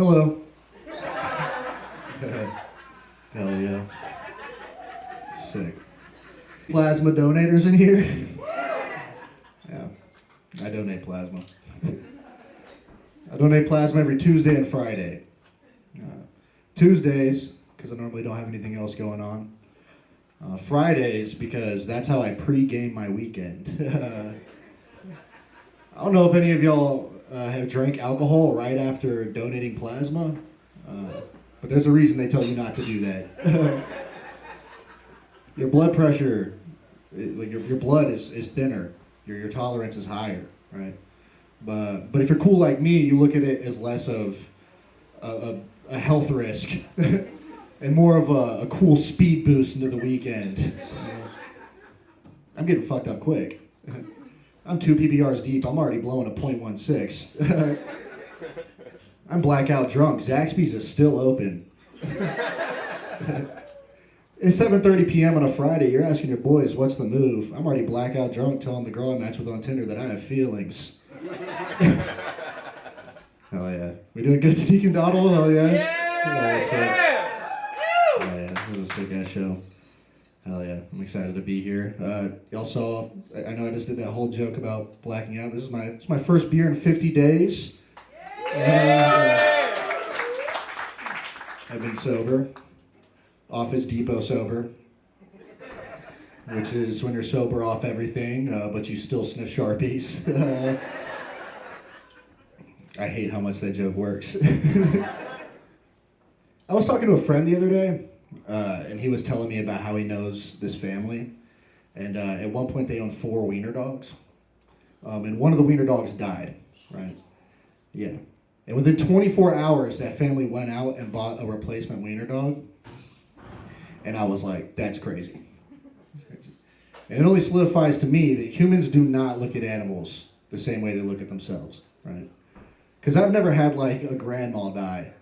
Hello. Hell yeah. Sick. Plasma donators in here? Yeah, I donate plasma. I donate plasma every Tuesday and Friday. Tuesdays, because I normally don't have anything else going on. Fridays, because that's how I pre-game my weekend. I don't know if any of y'all have drank alcohol right after donating plasma, but there's a reason they tell you not to do that. Your blood pressure, your blood is thinner. Your tolerance is higher, right? But if you're cool like me, you look at it as less of a health risk and more of a cool speed boost into the weekend. I'm getting fucked up quick. I'm 2 PBRs deep. I'm already blowing a .16. I'm blackout drunk. Zaxby's is still open. It's 7:30 p.m. on a Friday. You're asking your boys, what's the move? I'm already blackout drunk telling the girl I matched with on Tinder that I have feelings. Hell yeah. We doing good, sneaking Dawdle? Hell yeah. Yeah! Oh yeah, this is a sick ass show. Hell yeah, I'm excited to be here. Y'all saw, I know I just did that whole joke about blacking out. This is my first beer in 50 days. I've been sober. Office Depot sober. Which is when you're sober off everything, but you still sniff Sharpies. I hate how much that joke works. I was talking to a friend the other day, and he was telling me about how he knows this family. And at one point they owned 4 wiener dogs. And one of the wiener dogs died, right? Yeah. And within 24 hours, that family went out and bought a replacement wiener dog. And I was like, that's crazy. And it only solidifies to me that humans do not look at animals the same way they look at themselves, right? Because I've never had like a grandma die.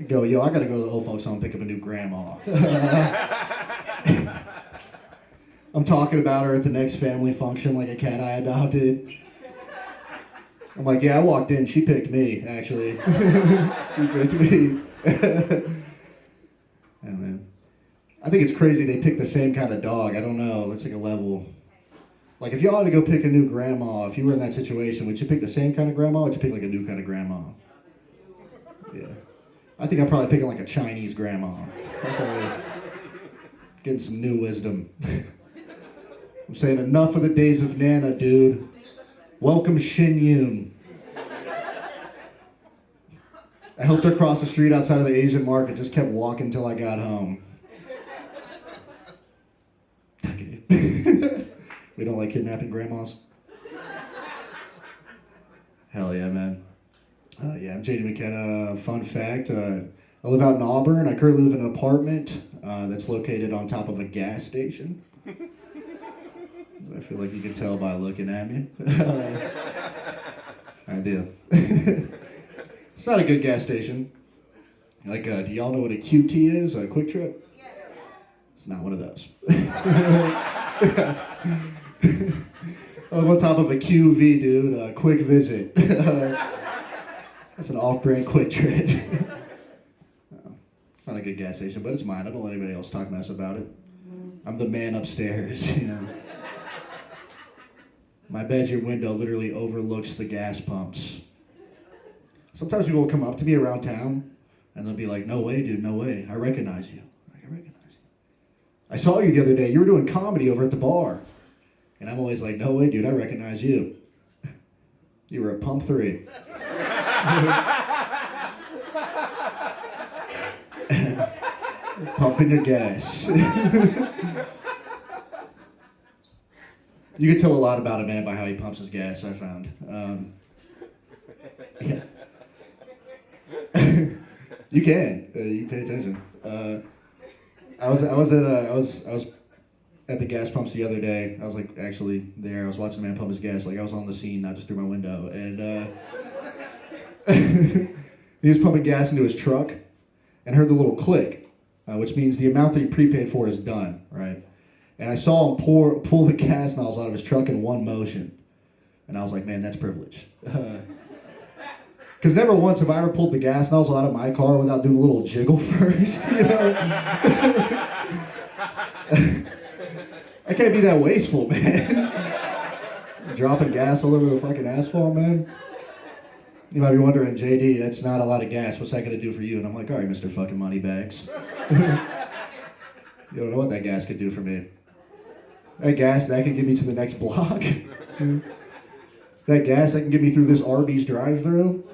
Go, yo, I gotta go to the old folks home and pick up a new grandma. I'm talking about her at the next family function like a cat I adopted. I'm like, yeah, I walked in, she picked me, actually. She picked me. Yeah, man. I think it's crazy they pick the same kind of dog. I don't know, it's like a level. Like if y'all had to go pick a new grandma, if you were in that situation, would you pick the same kind of grandma or would you pick like a new kind of grandma? Yeah. I think I'm probably picking like a Chinese grandma. Okay. Getting some new wisdom. I'm saying enough of the days of Nana, dude. Welcome Shin Yoon. I helped her cross the street outside of the Asian market, just kept walking till I got home. Okay. We don't like kidnapping grandmas? Hell yeah, man. Yeah, I'm JD McKenna. Fun fact, I live out in Auburn. I currently live in an apartment that's located on top of a gas station. I feel like you can tell by looking at me. I do. It's not a good gas station. Like, do y'all know what a QT is? A Quick Trip? It's not one of those. I'm on top of a QV, dude. Quick Visit. That's an off-brand Quick Trip. It's not a good gas station, but it's mine. I don't let anybody else talk mess about it. I'm the man upstairs, you know. My bedroom window literally overlooks the gas pumps. Sometimes people will come up to me around town, and they'll be like, no way, dude, no way. I recognize you. I recognize you. I saw you the other day. You were doing comedy over at the bar. And I'm always like, no way, dude, I recognize you. You were at Pump 3. Pumping your gas. You can tell a lot about a man by how he pumps his gas, I found. Yeah. You can. You can pay attention. I was at the gas pumps the other day. I was like actually there. I was watching a man pump his gas. Like I was on the scene, not just through my window. And he was pumping gas into his truck, and heard the little click, which means the amount that he prepaid for is done, right? And I saw him pull the gas nozzle out of his truck in one motion, and I was like, man, that's privilege. Because never once have I ever pulled the gas nozzle out of my car without doing a little jiggle first, you know? I can't be that wasteful, man. Dropping gas all over the fucking asphalt, man. You might be wondering, JD, that's not a lot of gas. What's that going to do for you? And I'm like, all right, Mr. fucking Moneybags. You don't know what that gas could do for me. That gas, that can get me to the next block. That gas, that can get me through this Arby's drive-thru.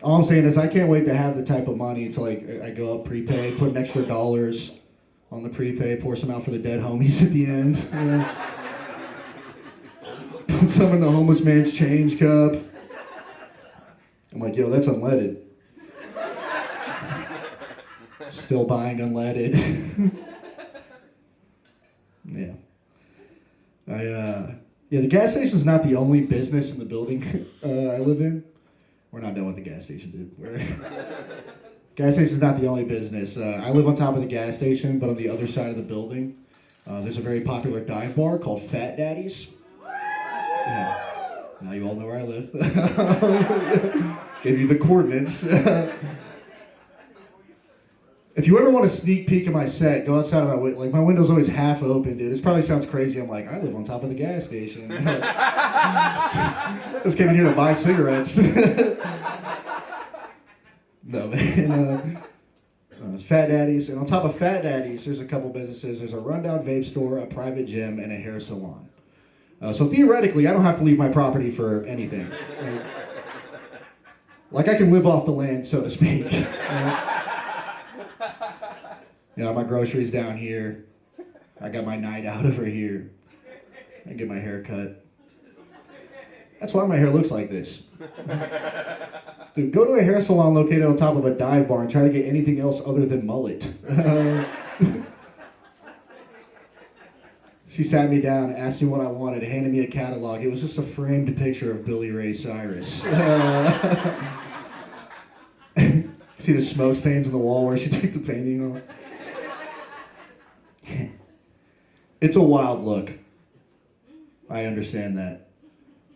All I'm saying is I can't wait to have the type of money to, like, I go up prepay, put an extra dollars on the prepay, pour some out for the dead homies at the end. You know? Put some in the homeless man's change cup. I'm like, yo, that's unleaded. Still buying unleaded. Yeah. Yeah, the gas station's not the only business in the building I live in. We're not done with the gas station, dude. Gas station's not the only business. I live on top of the gas station, but on the other side of the building, there's a very popular dive bar called Fat Daddy's. Yeah. Now you all know where I live. Gave you the coordinates. If you ever want a sneak peek of my set, go outside of my window. Like, my window's always half open, dude. This probably sounds crazy. I'm like, I live on top of the gas station. Just came in here to buy cigarettes. No, man. It's Fat Daddy's. And on top of Fat Daddy's, there's a couple businesses. There's a rundown vape store, a private gym, and a hair salon. So theoretically, I don't have to leave my property for anything. Like, I can live off the land, so to speak. You know, my groceries down here. I got my night out over here. I get my hair cut. That's why my hair looks like this. Dude, go to a hair salon located on top of a dive bar and try to get anything else other than mullet. She sat me down, asked me what I wanted, handed me a catalog. It was just a framed picture of Billy Ray Cyrus. See the smoke stains on the wall where she took the painting off? It's a wild look. I understand that.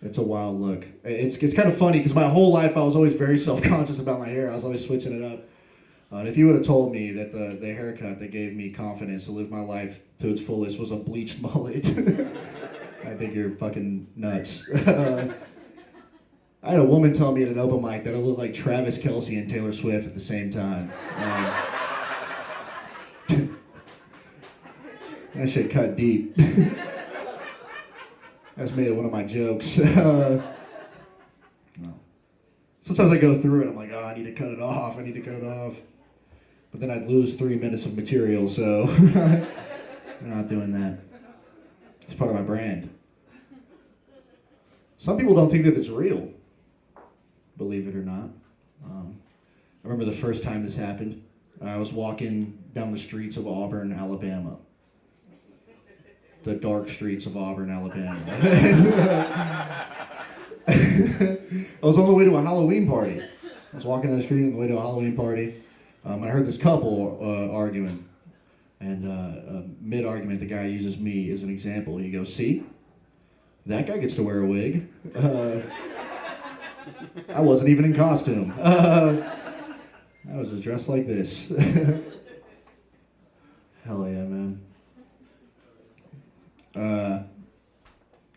It's a wild look. It's kind of funny because my whole life I was always very self-conscious about my hair. I was always switching it up. And if you would have told me that the haircut that gave me confidence to live my life to its fullest was a bleached mullet, I think you're fucking nuts. I had a woman tell me at an open mic that I looked like Travis Kelce and Taylor Swift at the same time. That shit cut deep. That's made it one of my jokes. No. Sometimes I go through it, I'm like, oh, I need to cut it off, But then I'd lose 3 minutes of material, so I'm not doing that. It's part of my brand. Some people don't think that it's real, believe it or not. I remember the first time this happened. I was walking down the streets of Auburn, Alabama. The dark streets of Auburn, Alabama. I was on the way to a Halloween party. I was walking down the street on the way to a Halloween party. I heard this couple arguing. And mid-argument, the guy uses me as an example. He goes, see? That guy gets to wear a wig. I wasn't even in costume. I was just dressed like this. Hell yeah, man.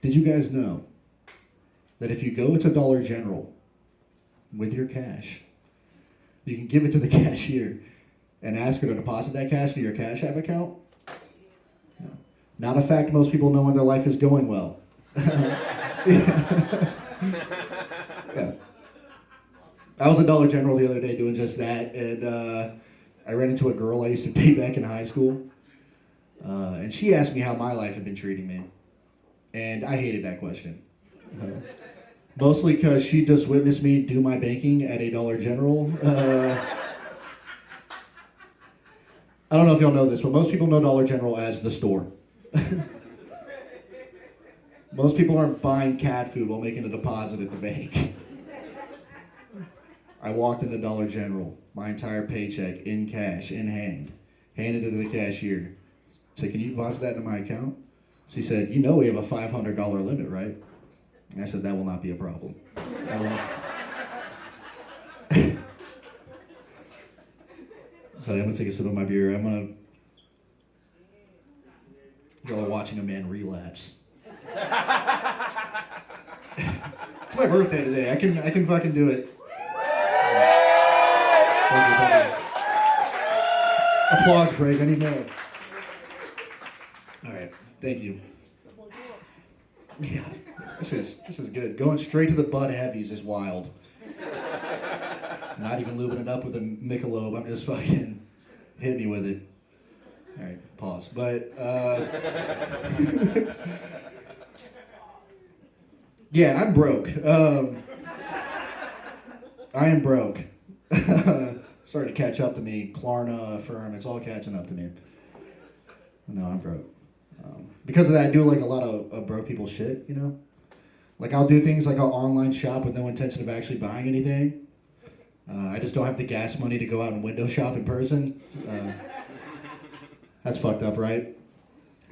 Did you guys know that if you go to Dollar General with your cash, you can give it to the cashier and ask her to deposit that cash to your Cash App account? No. Not a fact most people know when their life is going well. Yeah. I was at Dollar General the other day doing just that, and I ran into a girl I used to date back in high school, and she asked me how my life had been treating me, and I hated that question. Mostly because she just witnessed me do my banking at a Dollar General. I don't know if y'all know this, but most people know Dollar General as the store. Most people aren't buying cat food while making a deposit at the bank. I walked into Dollar General, my entire paycheck in cash, in hand, handed it to the cashier. Said, can you deposit that into my account? She said, you know we have a $500 limit, right? And I said, that will not be a problem. So I'm gonna take a sip of my beer. Y'all are watching a man relapse. It's my birthday today. I can fucking do it. Thank you. Applause break. I need more. All right. Thank you. Yeah. This is good. Going straight to the Bud Heavies is wild. Not even lubing it up with a Michelob. I'm just fucking hit me with it. All right. Pause. But yeah, I'm broke. I am broke. Starting to catch up to me. Klarna, Affirm, it's all catching up to me. No, I'm broke. Because of that, I do like a lot of broke people shit, you know? Like I'll do things like I'll online shop with no intention of actually buying anything. I just don't have the gas money to go out and window shop in person. That's fucked up, right?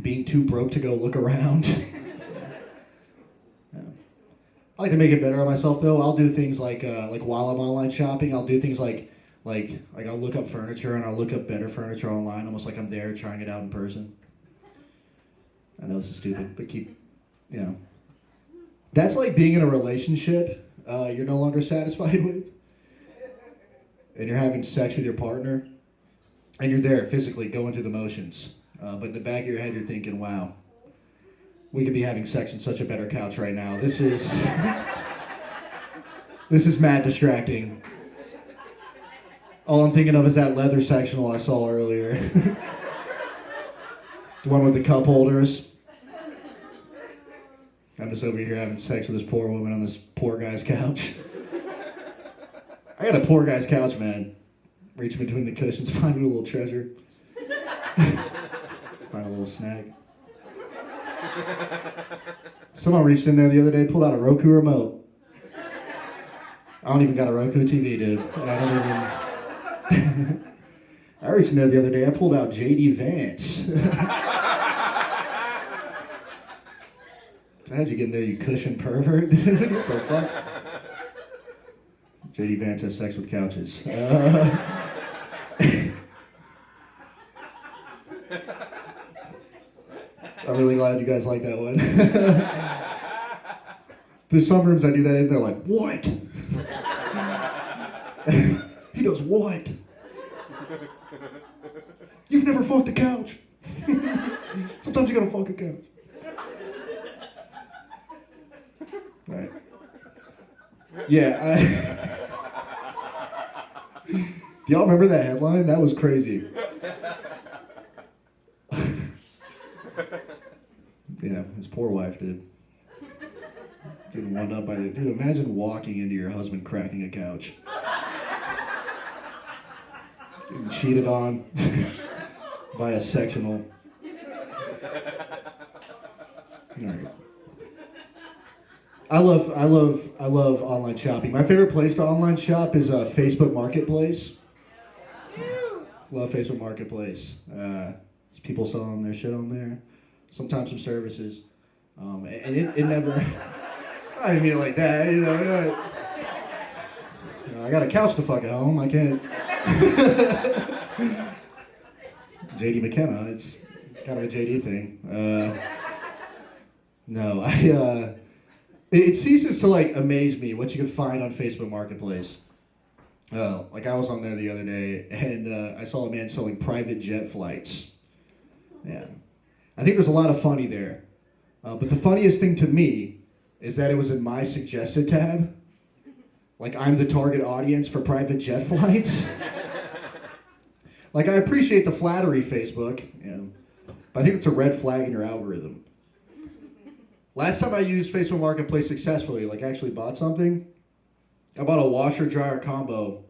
Being too broke to go look around. I like to make it better on myself though. I'll do things like while I'm online shopping, I'll do things like I'll look up furniture and I'll look up better furniture online, almost like I'm there trying it out in person. I know this is stupid, but that's like being in a relationship you're no longer satisfied with, and you're having sex with your partner, and you're there physically going through the motions, but in the back of your head you're thinking, wow, we could be having sex on such a better couch right now. This is mad distracting. All I'm thinking of is that leather sectional I saw earlier. The one with the cup holders. I'm just over here having sex with this poor woman on this poor guy's couch. I got a poor guy's couch, man. Reach between the cushions, find me a little treasure. Find a little snack. Someone reached in there the other day, pulled out a Roku remote. I don't even got a Roku TV, dude. I reached in there the other day, I pulled out JD Vance. How'd you get in there, you cushion pervert? What the fuck? JD Vance has sex with couches. I'm really glad you guys like that one. There's some rooms I do that in, they're like, what? He does what? You've never fucked a couch. Sometimes you gotta fuck a couch. Right. Yeah, do y'all remember that headline? That was crazy. Yeah, his poor wife did. Getting wound up by the... Dude, imagine walking into your husband cracking a couch. Getting cheated on by a sectional. All right. I love online shopping. My favorite place to online shop is Facebook Marketplace. Love Facebook Marketplace. There's people selling their shit on there. Sometimes some services. And it never... I didn't mean it like that, you know. I got a couch to fuck at home. I can't... JD McKenna. It's kind of a JD thing. No, it ceases to like amaze me what you can find on Facebook Marketplace. Like I was on there the other day and I saw a man selling private jet flights. Yeah, I think there's a lot of funny there, but the funniest thing to me is that it was in my suggested tab. Like I'm the target audience for private jet flights. Like I appreciate the flattery, Facebook, but I think it's a red flag in your algorithm. Last time I used Facebook Marketplace successfully, like actually bought something, I bought a washer-dryer combo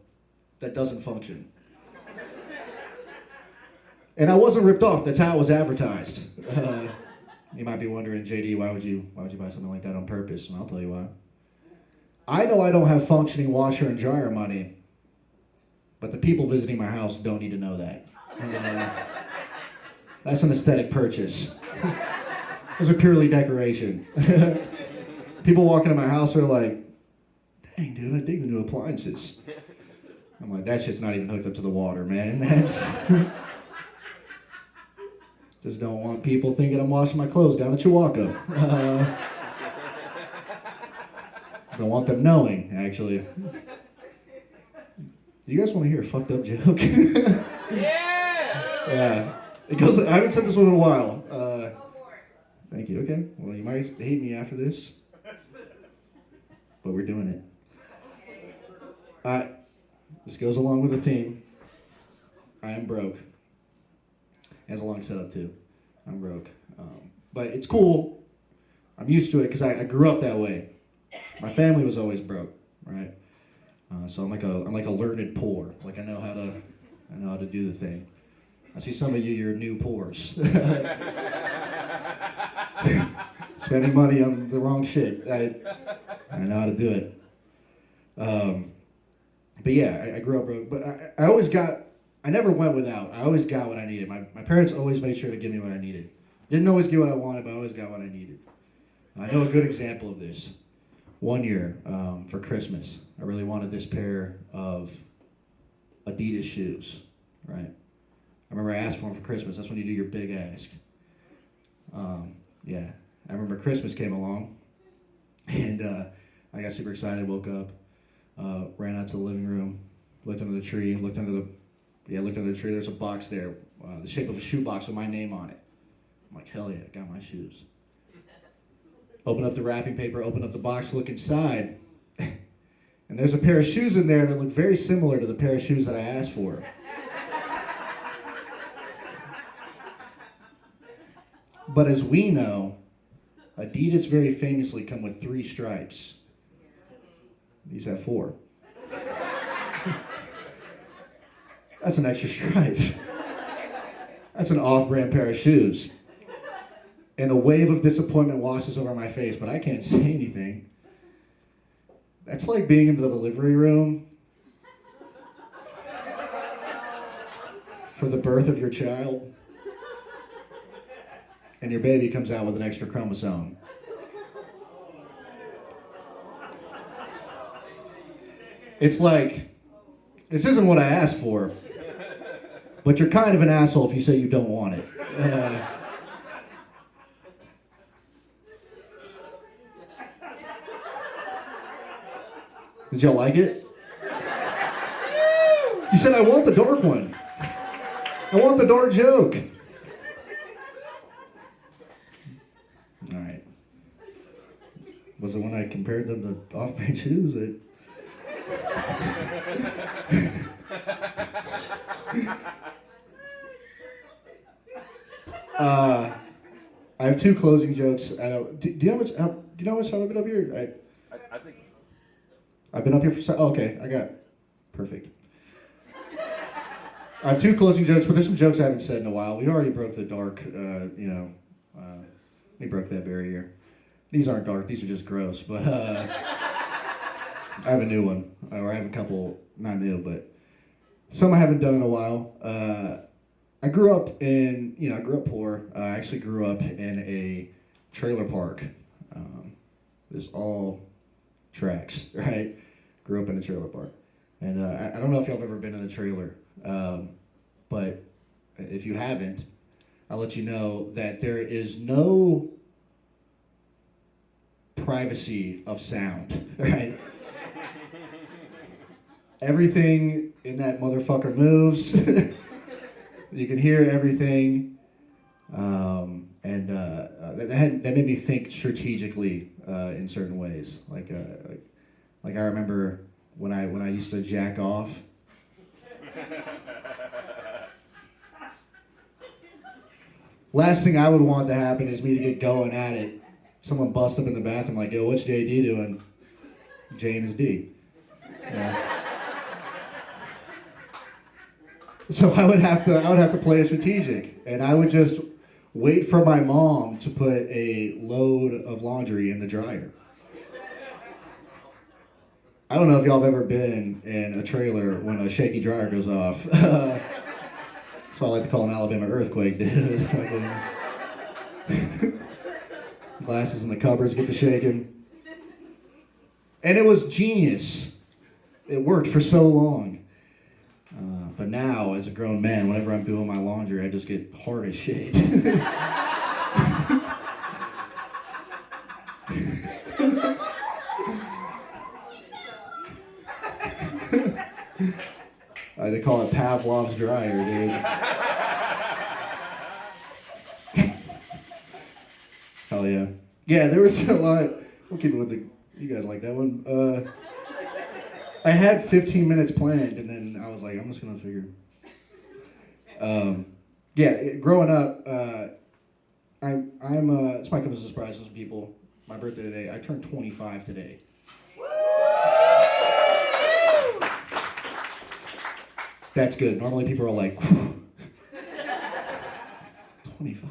that doesn't function. And I wasn't ripped off, that's how it was advertised. You might be wondering, JD, why would you buy something like that on purpose? And I'll tell you why. I know I don't have functioning washer and dryer money, but the people visiting my house don't need to know that. That's an aesthetic purchase. Those are purely decoration. People walking in my house are like, dang, dude, I dig the new appliances. I'm like, that shit's not even hooked up to the water, man. That's just don't want people thinking I'm washing my clothes down at Chihuahua. Don't want them knowing, actually. Do you guys want to hear a fucked up joke? Yeah. It goes. I haven't said this one in a while. Thank you. Okay. Well, you might hate me after this, but we're doing it. This goes along with the theme. I am broke. Has a long setup too. I'm broke, but it's cool. I'm used to it because I grew up that way. My family was always broke, right? So I'm like a learned poor. Like I know how to do the thing. I see some of you, you're new poors. Spending money on the wrong shit. I know how to do it. But yeah, I grew up broke. But I never went without. I always got what I needed. My parents always made sure to give me what I needed. Didn't always get what I wanted, but I always got what I needed. I know a good example of this. One year, for Christmas, I really wanted this pair of Adidas shoes, right? I remember I asked for them for Christmas. That's when you do your big ask. Yeah, I remember Christmas came along, and I got super excited, woke up, ran out to the living room, looked under the tree, looked under the tree. There's a box there, the shape of a shoe box with my name on it. I'm like, hell yeah, got my shoes. Open up the wrapping paper, open up the box, look inside, and there's a pair of shoes in there that look very similar to the pair of shoes that I asked for. But as we know, Adidas very famously come with 3 stripes. These have 4. That's an extra stripe. That's an off-brand pair of shoes. And a wave of disappointment washes over my face, but I can't say anything. That's like being in the delivery room for the birth of your child, and your baby comes out with an extra chromosome. It's like, this isn't what I asked for, but you're kind of an asshole if you say you don't want it. Did y'all like it? You said, I want the dark one. I want the dark joke. All right. Was it when I compared them to off-brand shoes? I have 2 closing jokes. Do you know how much time I've been up here? I think. I've been up here for okay, I got perfect. I have 2 closing jokes, but there's some jokes I haven't said in a while. We already broke the dark, we broke that barrier. These aren't dark, these are just gross, but I have a new one, or I have a couple, not new, but some I haven't done in a while. I grew up poor. I actually grew up in a trailer park. It's all tracks, right? Grew up in a trailer park. And I don't know if y'all have ever been in a trailer, but if you haven't, I'll let you know that there is no privacy of sound, right? Everything in that motherfucker moves. You can hear everything. That made me think strategically in certain ways. Like I remember when I used to jack off. Last thing I would want to happen is me to get going at it. Someone bust up in the bathroom like, yo, what's JD doing? Jane is D. Yeah. So I would have to play it strategic, and I would just wait for my mom to put a load of laundry in the dryer. I don't know if y'all have ever been in a trailer when a shaky dryer goes off. That's what I like to call an Alabama earthquake, dude. Glasses in the cupboards get to shaking. And it was genius. It worked for so long. But now, as a grown man, whenever I'm doing my laundry, I just get hard as shit. They call it Pavlov's dryer, dude. Hell yeah. Yeah, there was a lot. We'll keep it with you guys like that one. I had 15 minutes planned, and then I was like, I'm just gonna figure. Growing up, this might come as a surprise to some people. My birthday today. I turned 25 today. That's good. Normally people are like, 25.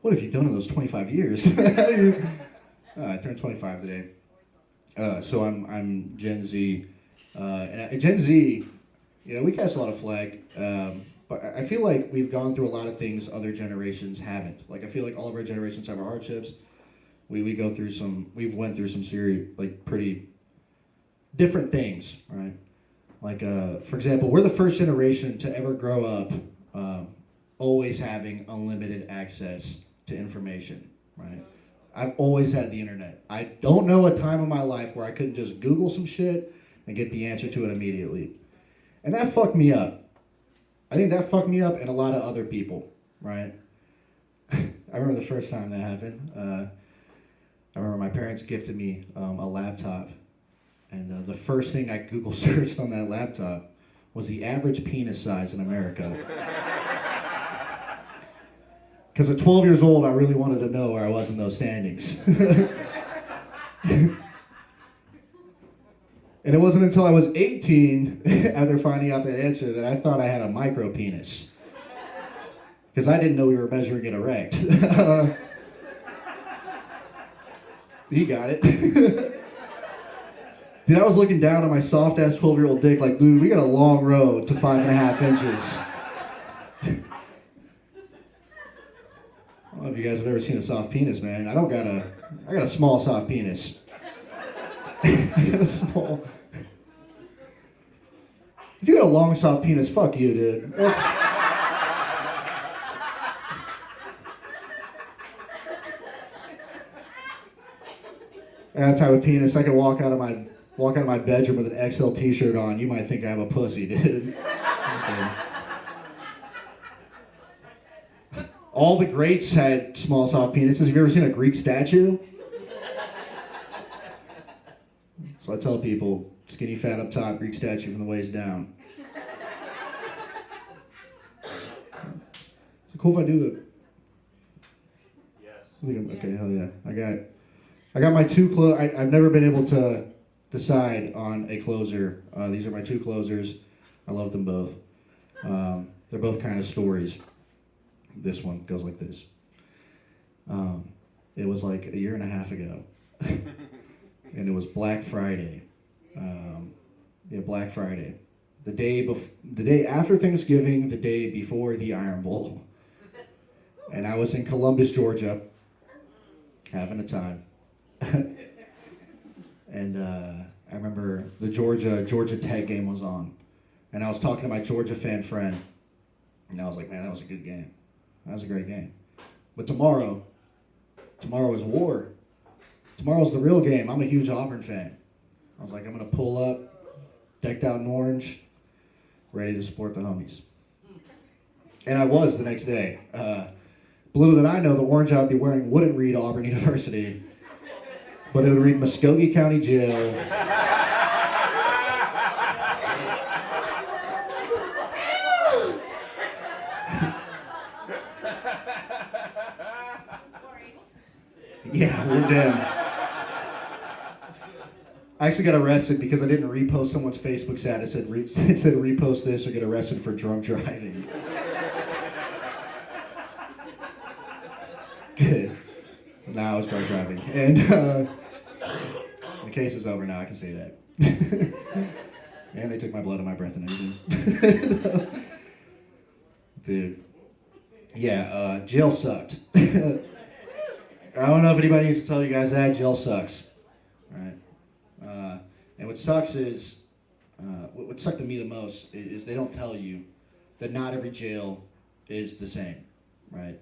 What have you done in those 25 years? I turned 25 today. So I'm Gen Z. And Gen Z, we catch a lot of flack. But I feel like we've gone through a lot of things other generations haven't. Like, I feel like all of our generations have our hardships. We went through some serious, pretty different things, right? Like, for example, we're the first generation to ever grow up always having unlimited access to information, right? I've always had the internet. I don't know a time in my life where I couldn't just Google some shit and get the answer to it immediately. And that fucked me up. I think that fucked me up and a lot of other people, right? I remember the first time that happened. I remember my parents gifted me a laptop. And the first thing I Google searched on that laptop was the average penis size in America. Because at 12 years old, I really wanted to know where I was in those standings. And it wasn't until I was 18, after finding out that answer, that I thought I had a micro penis. Because I didn't know we were measuring it erect. He got it. Dude, I was looking down on my soft-ass 12-year-old dick like, dude, we got a long road to 5.5 inches. I don't know if you guys have ever seen a soft penis, man. I got a small soft penis. I got a small... If you got a long soft penis, fuck you, dude. That's... That type of penis, I could walk out of my bedroom with an XL t-shirt on. You might think I have a pussy, dude. All the greats had small, soft penises. Have you ever seen a Greek statue? So I tell people, skinny fat up top, Greek statue from the waist down. Is it cool if I do the... Yes. Okay, hell yeah. I got my two I've never been able to decide on a closer. These are my two closers. I love them both. They're both kind of stories. This one goes like this. It was like a year and a half ago. And it was Black Friday. Black Friday. The day after Thanksgiving, the day before the Iron Bowl. And I was in Columbus, Georgia, having a time. And I remember the Georgia Tech game was on. And I was talking to my Georgia fan friend. And I was like, man, that was a good game. That was a great game. But tomorrow is war. Tomorrow's the real game. I'm a huge Auburn fan. I was like, I'm going to pull up, decked out in orange, ready to support the homies. And I was the next day. Blue that I know, the orange I'd be wearing wouldn't read Auburn University, but it would read Muskogee County Jail. Yeah, we're dead. I actually got arrested because I didn't repost someone's Facebook ad. It said repost this or get arrested for drunk driving. Good. Now I was drunk driving. And the case is over now, I can say that. And they took my blood and my breath and everything. Dude. Yeah, jail sucked. I don't know if anybody needs to tell you guys that. Jail sucks. Right? And what sucks is what stuck to me the most is they don't tell you that not every jail is the same, right?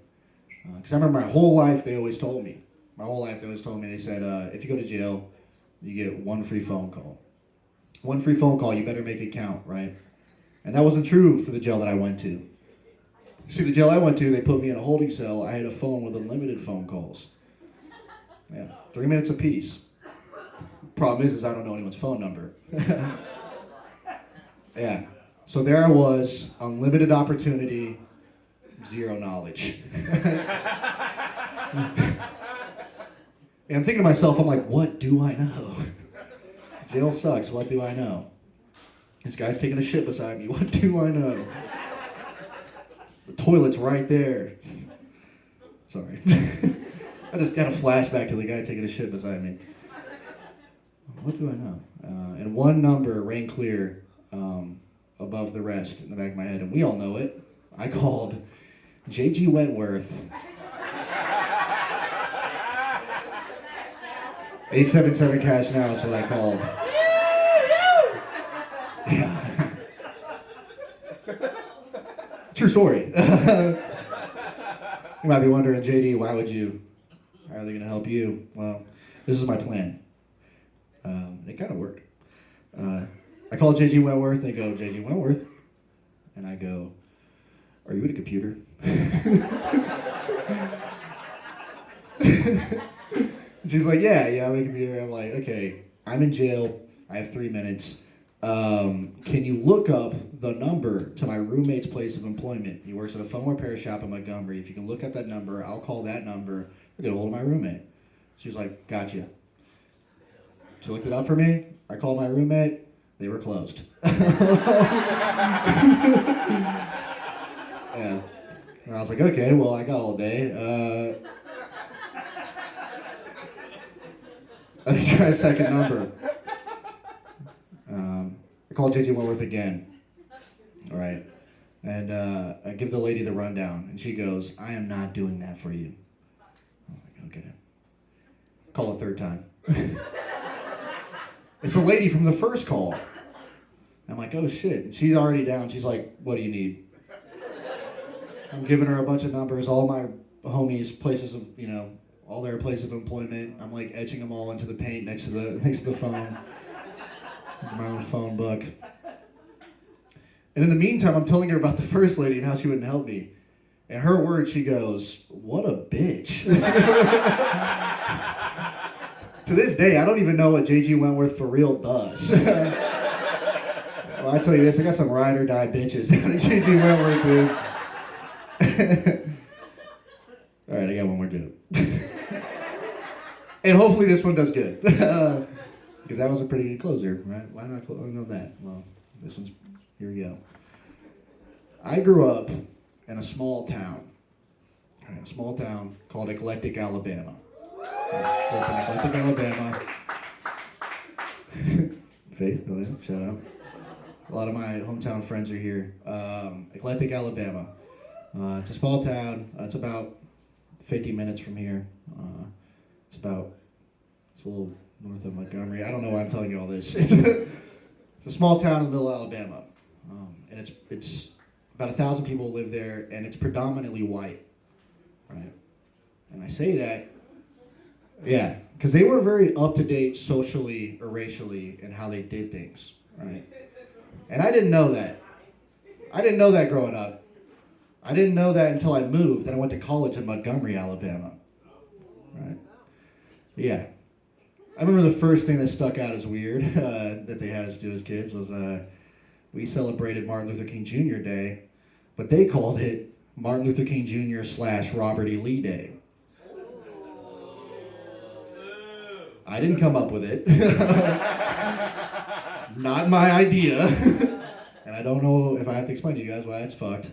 Because I remember my whole life they always told me. They said, if you go to jail, you get one free phone call. One free phone call, you better make it count, right? And that wasn't true for the jail that I went to. See, the jail I went to, they put me in a holding cell. I had a phone with unlimited phone calls. Yeah, 3 minutes apiece. Problem is I don't know anyone's phone number. Yeah, so there I was, unlimited opportunity, zero knowledge. And I'm thinking to myself, I'm like, what do I know? Jail sucks, what do I know? This guy's taking a shit beside me, what do I know? The toilet's right there. Sorry. I just got a flashback to the guy taking a shit beside me. What do I know? And one number rang clear above the rest in the back of my head, and we all know it. I called J.G. Wentworth. 877 cash now is what I called. Yeah. True story. You might be wondering, JD, how are they going to help you? Well, this is my plan. It kind of worked. I call J.G. Wentworth, they go, J.G. Wentworth? And I go, are you at a computer? She's like, yeah, I'm at a computer. I'm like, okay, I'm in jail. I have 3 minutes. Can you look up the number to my roommate's place of employment? He works at a phone repair shop in Montgomery. If you can look up that number, I'll call that number. I'll get a hold of my roommate. She was like, gotcha. She looked it up for me. I called my roommate. They were closed. Yeah. And I was like, okay, well, I got all day. Let me try a second number. I called J.J. Wentworth again. All right. And I give the lady the rundown. And she goes, I am not doing that for you. I'm like, okay. Call a third time. It's the lady from the first call. I'm like, oh shit. And she's already down. She's like, what do you need? I'm giving her a bunch of numbers, all my homies' places of, all their places of employment. I'm like etching them all into the paint next to the phone. My own phone book. And in the meantime, I'm telling her about the first lady and how she wouldn't help me. In her words, she goes, what a bitch. To this day, I don't even know what J.G. Wentworth for real does. Well, I tell you this, I got some ride or die bitches down at J.G. Wentworth, dude. All right, I got one more joke. And hopefully this one does good. Because that was a pretty good closer, right? Why not know that? Well, this one's, here we go. I grew up in a small town. A small town called Eclectic, Alabama. Eclectic, Alabama. Faith, go ahead, shout out. A lot of my hometown friends are here. Eclectic, Alabama. It's a small town. It's about 50 minutes from here. It's a little north of Montgomery. I don't know why I'm telling you all this. It's a small town in the middle of Alabama. And it's about 1,000 people live there, and it's predominantly white, right? And I say that, yeah, because they were very up-to-date socially or racially in how they did things, right? And I didn't know that. I didn't know that growing up. I didn't know that until I moved and I went to college in Montgomery, Alabama, right? Yeah. I remember the first thing that stuck out as weird that they had us do as kids was we celebrated Martin Luther King Jr. Day, but they called it Martin Luther King Jr. / Robert E. Lee Day. I didn't come up with it. Not my idea. And I don't know if I have to explain to you guys why it's fucked.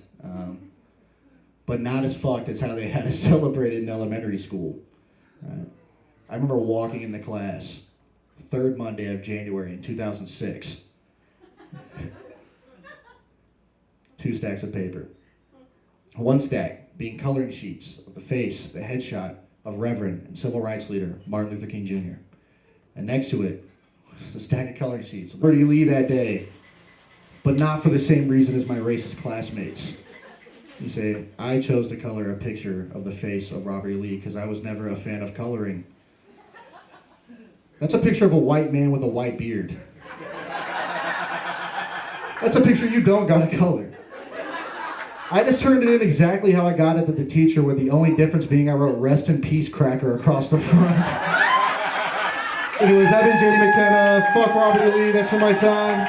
But not as fucked as how they had us celebrate it in elementary school. Right? I remember walking in the class, third Monday of January in 2006. 2 stacks of paper. 1 stack being coloring sheets of the face, the headshot of Reverend and Civil Rights Leader Martin Luther King Jr. And next to it It's a stack of coloring sheets. Where do you leave that day? But not for the same reason as my racist classmates. You say, I chose to color a picture of the face of Robert E. Lee because I was never a fan of coloring. That's a picture of a white man with a white beard. That's a picture you don't gotta color. I just turned it in exactly how I got it to the teacher, with the only difference being I wrote "Rest in Peace, Cracker" across the front. Anyways, I've been JD McKenna. Fuck Robert E. Lee, that's for my time.